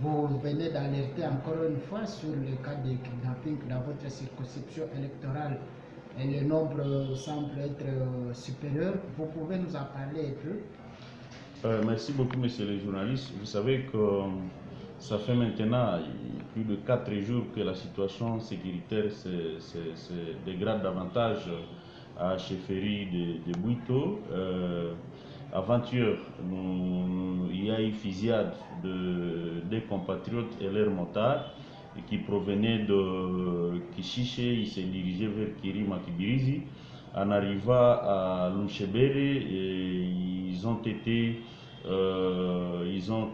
vous venez d'alerter encore une fois sur le cas de kidnapping dans votre circonscription électorale. Et le nombre semble être supérieur. Vous pouvez nous en parler un peu? Merci beaucoup, messieurs les journalistes. Vous savez que ça fait maintenant plus de 4 jours que la situation sécuritaire se dégrade davantage à chefferie de Bouito. Avant-hier, il y a eu fusillade des compatriotes et leurs motards qui provenaient de Kishiche. Ils se dirigeaient vers Kirima Kibirizi. En arrivant à Lunchebere, ils ont été ils ont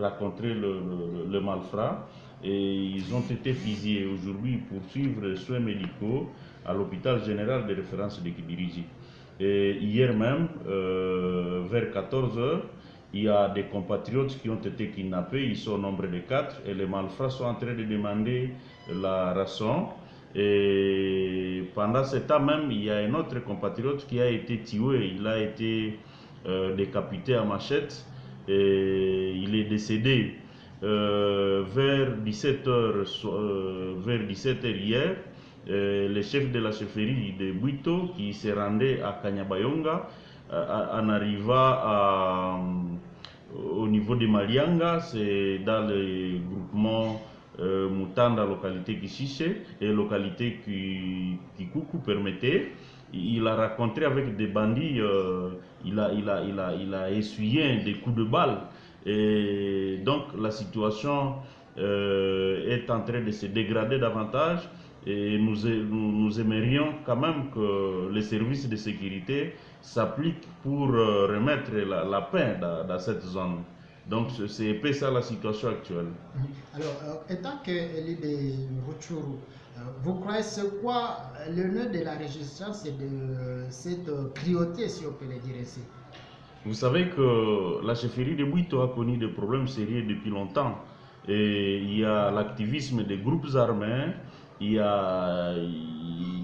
rencontré le malfrat et ils ont été fusillés. Aujourd'hui, pour suivre les soins médicaux à l'hôpital général de référence de Kibirizi. Et hier même, vers 14 h, il y a des compatriotes qui ont été kidnappés. Ils sont au nombre de 4 et les malfrats sont en train de demander la rançon. Et pendant ce temps même, il y a un autre compatriote qui a été tué. Il a été décapité à machette et il est décédé vers 17 h hier. Le chef de la chefferie de Bouito qui se rendait à Kanyabayonga en arrivant au niveau de Malianga, c'est dans le groupement Mutanda, localité Kishiche et localité Kikuku permettait. Il a rencontré avec des bandits, il a essuyé des coups de balle. Et donc la situation est en train de se dégrader davantage. Et nous aimerions quand même que les services de sécurité s'appliquent pour remettre la paix dans cette zone. Donc c'est un peu ça la situation actuelle. Alors, étant que élu de Rutshuru, vous croyez c'est quoi le nœud de la résistance et de cette cruauté, si on peut le dire ainsi? Vous savez que la chefferie de Bouito a connu des problèmes sérieux depuis longtemps. Et il y a l'activisme des groupes armés, il y a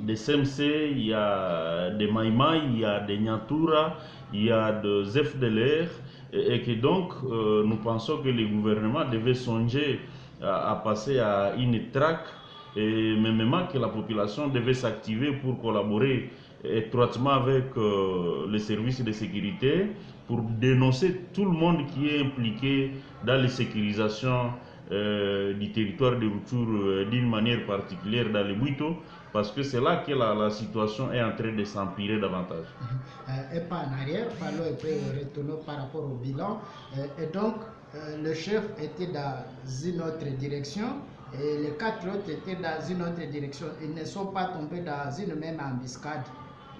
des CMC, il y a des Maïmaï, il y a des Nyatura, il y a des FDLR, et que donc nous pensons que le gouvernement devait songer à passer à une traque, et même que la population devait s'activer pour collaborer étroitement avec les services de sécurité pour dénoncer tout le monde qui est impliqué dans les sécurisations du territoire de Rutshuru d'une manière particulière dans le Bouito, parce que c'est là que la situation est en train de s'empirer davantage. Et pas en arrière, parlons un peu, retournons par rapport au bilan. Et donc, le chef était dans une autre direction et les 4 autres étaient dans une autre direction. Ils ne sont pas tombés dans une même embuscade.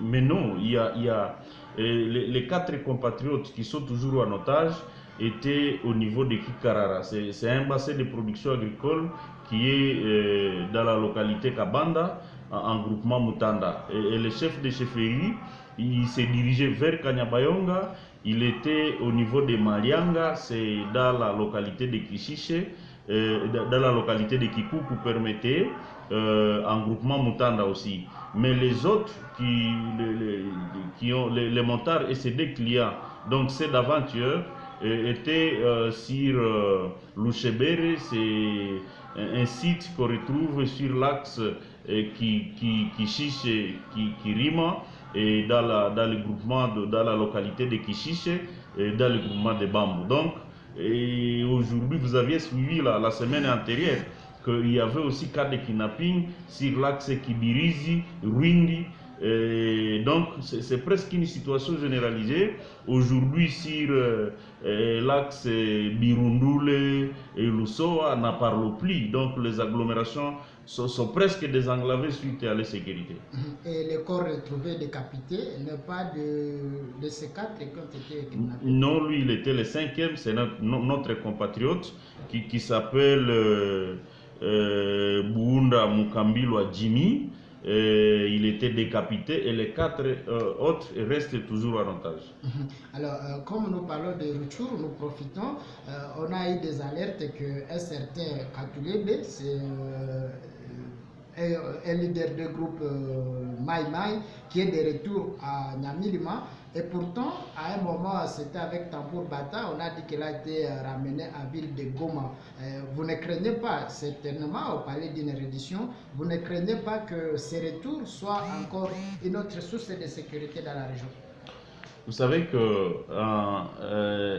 Mais non, il y a les 4 compatriotes qui sont toujours en otage étaient au niveau de Kikarara. C'est un bassin de production agricole qui est dans la localité Kabanda, en groupement Mutanda. Et le chef de chefferie, il s'est dirigé vers Kanyabayonga. Il était au niveau de Malianga, c'est dans la localité de Kishiche, dans la localité de Kikuku permettait, en groupement Mutanda aussi. Mais les autres qui ont les motards et ces 2 clients, donc c'est d'avant-hier, étaient sur Luchebere, c'est un site qu'on retrouve sur l'axe Kishiche Kirima, et dans le groupement dans la localité de Kishiche et dans le groupement de Bambou. Donc aujourd'hui vous aviez suivi la semaine antérieure qu'il y avait aussi cas de kidnapping sur l'axe Kibirizi, Rwindi. Donc c'est presque une situation généralisée. Aujourd'hui sur l'axe Birundule et Lusoa n'en parle plus. Donc les agglomérations sont presque désenclavées suite à l'insécurité. Et les corps retrouvés décapités, il n'y a pas de ces 4 qui ont été kidnappés? Non, lui il était le 5e, c'est notre compatriote qui s'appelle Buunda Mukambilwa Jimmy. Il était décapité et les 4 autres restent toujours en otage. Alors, comme nous parlons de Rutshuru, nous profitons. On a eu des alertes qu'un certain Katulebe, c'est un leader de groupe Mai Mai, qui est de retour à Nyamilima. Et pourtant, à un moment, c'était avec Tambour Bata, on a dit qu'il a été ramené à ville de Goma. Vous ne craignez pas, certainement, au palais d'une reddition, vous ne craignez pas que ce retour soit encore une autre source de sécurité dans la région? Vous savez que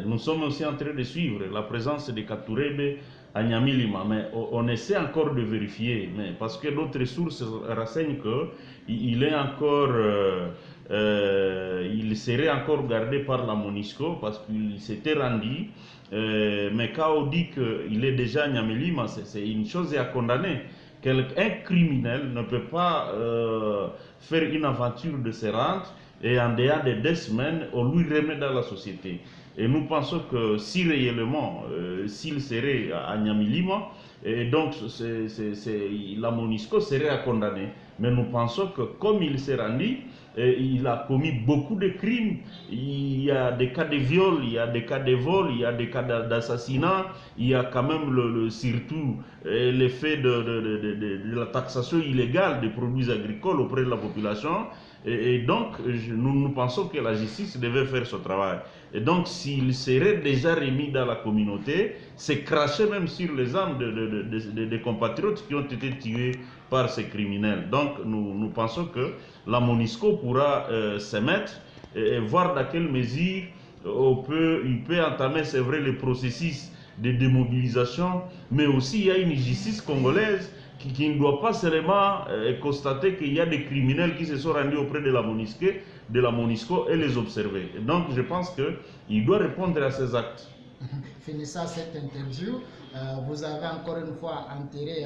nous sommes aussi en train de suivre la présence de Katurebe à Nyamilima, mais on essaie encore de vérifier, mais parce que d'autres sources renseignent qu'il est encore, il serait encore gardé par la MONUSCO parce qu'il s'était rendu. Mais quand on dit qu'il est déjà à Nyamilima, c'est une chose à condamner. Un criminel ne peut pas faire une aventure de se rendre et en dehors de 2 semaines, on lui remet dans la société. Et nous pensons que si réellement, s'il serait à Nyamilima, et donc la MONUSCO serait à condamner. Mais nous pensons que comme il s'est rendu, il a commis beaucoup de crimes. Il y a des cas de viol, il y a des cas de vol, il y a des cas d'assassinat, il y a quand même surtout l'effet de la taxation illégale des produits agricoles auprès de la population. Et donc, nous pensons que la justice devait faire ce travail. Et donc, s'il serait déjà remis dans la communauté, c'est cracher même sur les âmes des compatriotes qui ont été tués par ces criminels. Donc, nous pensons que la MONUSCO pourra se mettre et voir dans quelle mesure il peut entamer, c'est vrai, le processus de démobilisation, mais aussi il y a une justice congolaise qui ne doit pas seulement constater qu'il y a des criminels qui se sont rendus auprès de la MONUSCO et les observer. Et donc je pense qu'il doit répondre à ces actes. Finissant cette interview, vous avez encore une fois enterré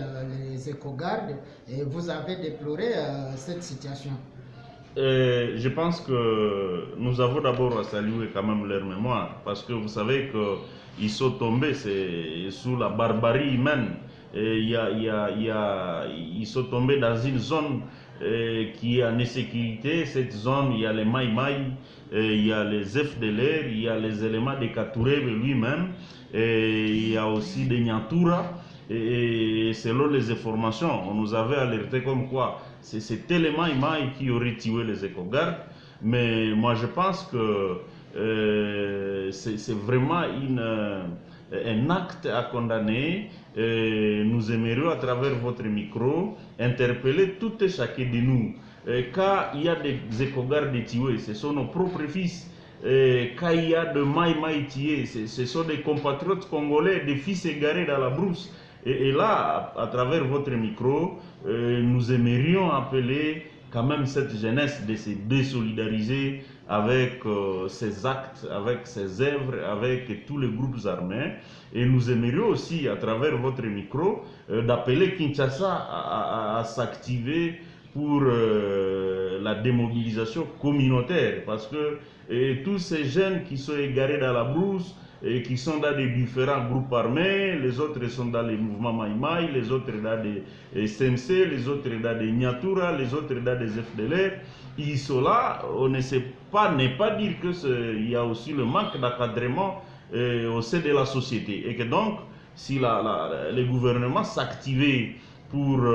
les éco-gardes et vous avez déploré cette situation. Je pense que nous avons d'abord à saluer quand même leur mémoire, parce que vous savez qu'ils sont tombés sous la barbarie humaine. Ils sont tombés dans une zone qui est en insécurité. Cette zone, il y a les Mai Mai, il y a les FDLR, il y a les éléments de Katurebe lui-même, il y a aussi des Nyantura. Et selon les informations, on nous avait alerté comme quoi c'était les Mai Mai qui auraient tué les éco-gardes. Mais moi je pense que c'est vraiment un acte à condamner. Nous aimerions à travers votre micro interpeller tout et chacun de nous. Quand il y a des éco-gardes tués, ce sont nos propres fils. Quand il y a de Mai Mai tués, ce sont des compatriotes congolais, des fils égarés dans la brousse. Et là, à travers votre micro, nous aimerions appeler quand même cette jeunesse de se désolidariser avec ces actes, avec ces œuvres, avec tous les groupes armés. Et nous aimerions aussi, à travers votre micro, d'appeler Kinshasa à s'activer pour la démobilisation communautaire. Parce que tous ces jeunes qui sont égarés dans la brousse, et qui sont dans des différents groupes armés, les autres sont dans les mouvements Mai Mai, les autres dans des SNC, les autres dans des Nyatura, les autres dans des FDLR. Ils sont là, on ne sait pas, ne pas dire qu'il y a aussi le manque d'encadrement au sein de la société. Et que donc, si le gouvernement s'activait pour,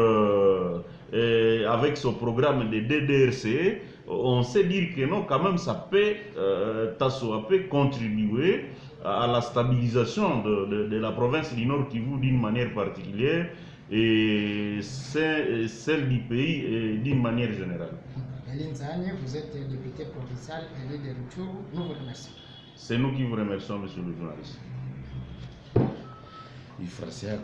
avec son programme de DDRC, on sait dire que non, quand même, ça peut contribuer à la stabilisation de la province du Nord Kivu d'une manière particulière et celle du pays d'une manière générale. Eline Zahanye, vous êtes député provincial élu de Rutshuru. Nous vous remercions. C'est nous qui vous remercions, monsieur le journaliste.